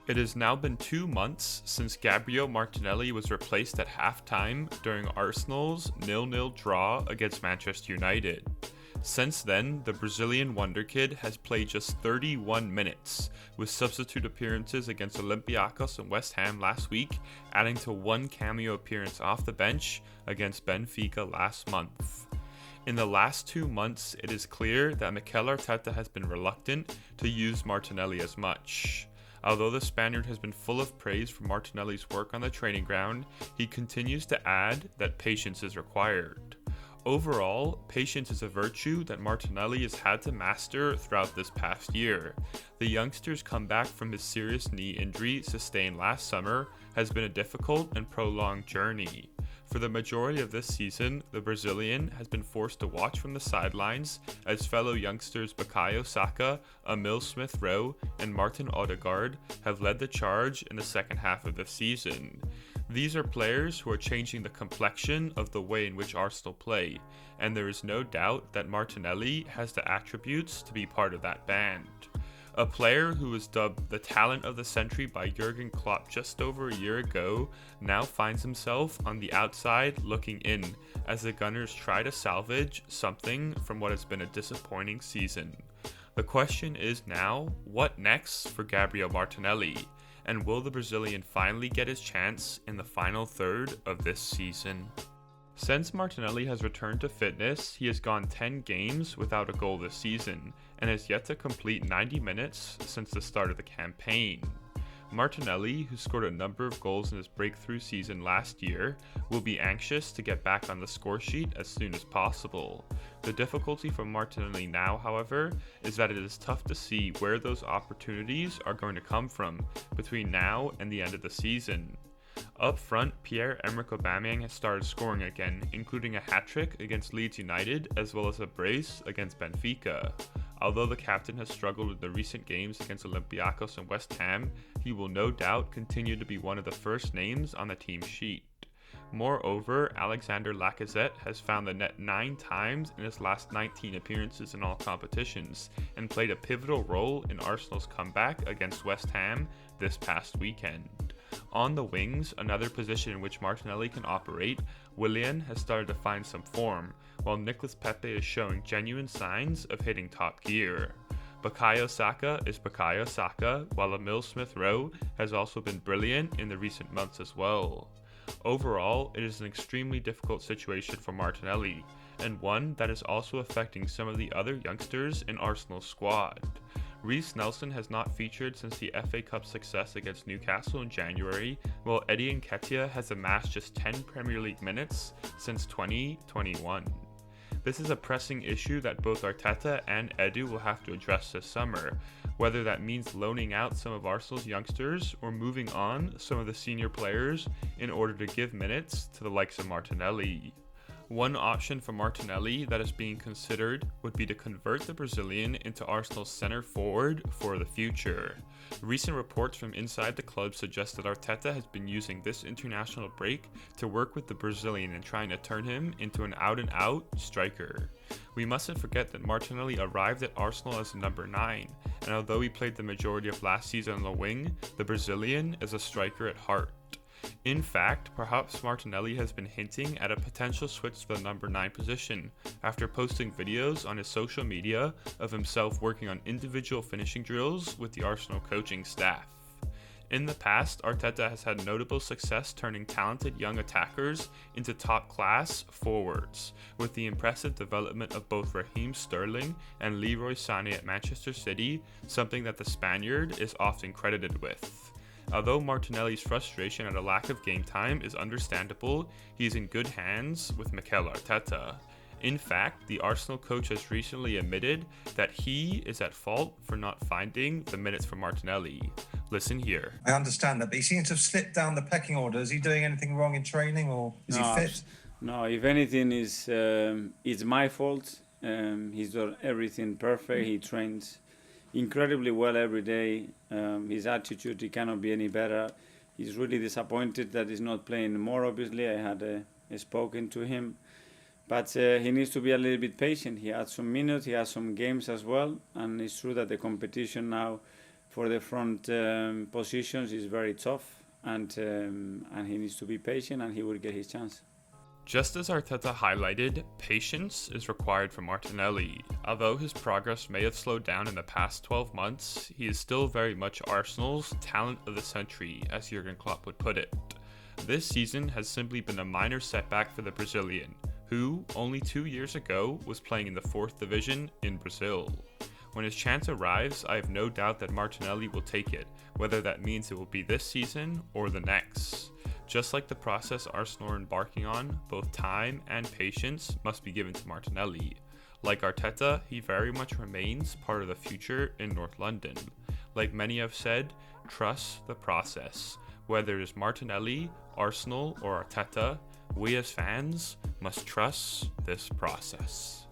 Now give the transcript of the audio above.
It has now been 2 months since Gabriel Martinelli was replaced at halftime during Arsenal's 0-0 draw against Manchester United. Since then, the Brazilian wonderkid has played just 31 minutes, with substitute appearances against Olympiacos and West Ham last week, adding to one cameo appearance off the bench against Benfica last month. In the last 2 months, it is clear that Mikel Arteta has been reluctant to use Martinelli as much. Although the Spaniard has been full of praise for Martinelli's work on the training ground, he continues to add that patience is required. Overall, patience is a virtue that Martinelli has had to master throughout this past year. The youngster's comeback from his serious knee injury sustained last summer has been a difficult and prolonged journey. For the majority of this season, the Brazilian has been forced to watch from the sidelines as fellow youngsters Bukayo Saka, Emil Smith-Rowe, and Martin Odegaard have led the charge in the second half of the season. These are players who are changing the complexion of the way in which Arsenal play, and there is no doubt that Martinelli has the attributes to be part of that band. A player who was dubbed the talent of the century by Jurgen Klopp just over a year ago now finds himself on the outside looking in as the Gunners try to salvage something from what has been a disappointing season. The question is now, what next for Gabriel Martinelli? And will the Brazilian finally get his chance in the final third of this season? Since Martinelli has returned to fitness, he has gone 10 games without a goal this season, and has yet to complete 90 minutes since the start of the campaign. Martinelli, who scored a number of goals in his breakthrough season last year, will be anxious to get back on the score sheet as soon as possible. The difficulty for Martinelli now, however, is that it is tough to see where those opportunities are going to come from between now and the end of the season. Up front, Pierre-Emerick Aubameyang has started scoring again, including a hat-trick against Leeds United as well as a brace against Benfica. Although the captain has struggled in the recent games against Olympiacos and West Ham, he will no doubt continue to be one of the first names on the team sheet. Moreover, Alexander Lacazette has found the net 9 times in his last 19 appearances in all competitions, and played a pivotal role in Arsenal's comeback against West Ham this past weekend. On the wings, another position in which Martinelli can operate, Willian has started to find some form, while Nicolas Pepe is showing genuine signs of hitting top gear. Bukayo Saka is Bukayo Saka, while Emil Smith-Rowe has also been brilliant in the recent months as well. Overall, it is an extremely difficult situation for Martinelli, and one that is also affecting some of the other youngsters in Arsenal's squad. Reece Nelson has not featured since the FA Cup success against Newcastle in January, while Eddie Nketiah has amassed just 10 Premier League minutes since 2021. This is a pressing issue that both Arteta and Edu will have to address this summer, whether that means loaning out some of Arsenal's youngsters or moving on some of the senior players in order to give minutes to the likes of Martinelli. One option for Martinelli that is being considered would be to convert the Brazilian into Arsenal's centre forward for the future. Recent reports from inside the club suggest that Arteta has been using this international break to work with the Brazilian and trying to turn him into an out-and-out striker. We mustn't forget that Martinelli arrived at Arsenal as a number 9, and although he played the majority of last season on the wing, the Brazilian is a striker at heart. In fact, perhaps Martinelli has been hinting at a potential switch to the number 9 position after posting videos on his social media of himself working on individual finishing drills with the Arsenal coaching staff. In the past, Arteta has had notable success turning talented young attackers into top-class forwards, with the impressive development of both Raheem Sterling and Leroy Sané at Manchester City, something that the Spaniard is often credited with. Although Martinelli's frustration at a lack of game time is understandable, he is in good hands with Mikel Arteta. In fact, the Arsenal coach has recently admitted that he is at fault for not finding the minutes for Martinelli. Listen here. I understand that, but he seems to have slipped down the pecking order. Is he doing anything wrong in training, or is he fit? No, if anything, it's my fault. He's done everything perfect. He trains incredibly well every day. His attitude, he cannot be any better. He's really disappointed that he's not playing more, obviously. I had spoken to him. But he needs to be a little bit patient. He had some minutes, he has some games as well. And it's true that the competition now for the front positions is very tough, and he needs to be patient, and he will get his chance. Just as Arteta highlighted, patience is required from Martinelli. Although his progress may have slowed down in the past 12 months, he is still very much Arsenal's talent of the century, as Jurgen Klopp would put it. This season has simply been a minor setback for the Brazilian, who, only 2 years ago, was playing in the 4th division in Brazil. When his chance arrives, I have no doubt that Martinelli will take it, whether that means it will be this season or the next. Just like the process Arsenal are embarking on, both time and patience must be given to Martinelli. Like Arteta, he very much remains part of the future in North London. Like many have said, trust the process. Whether it is Martinelli, Arsenal, or Arteta, we as fans must trust this process.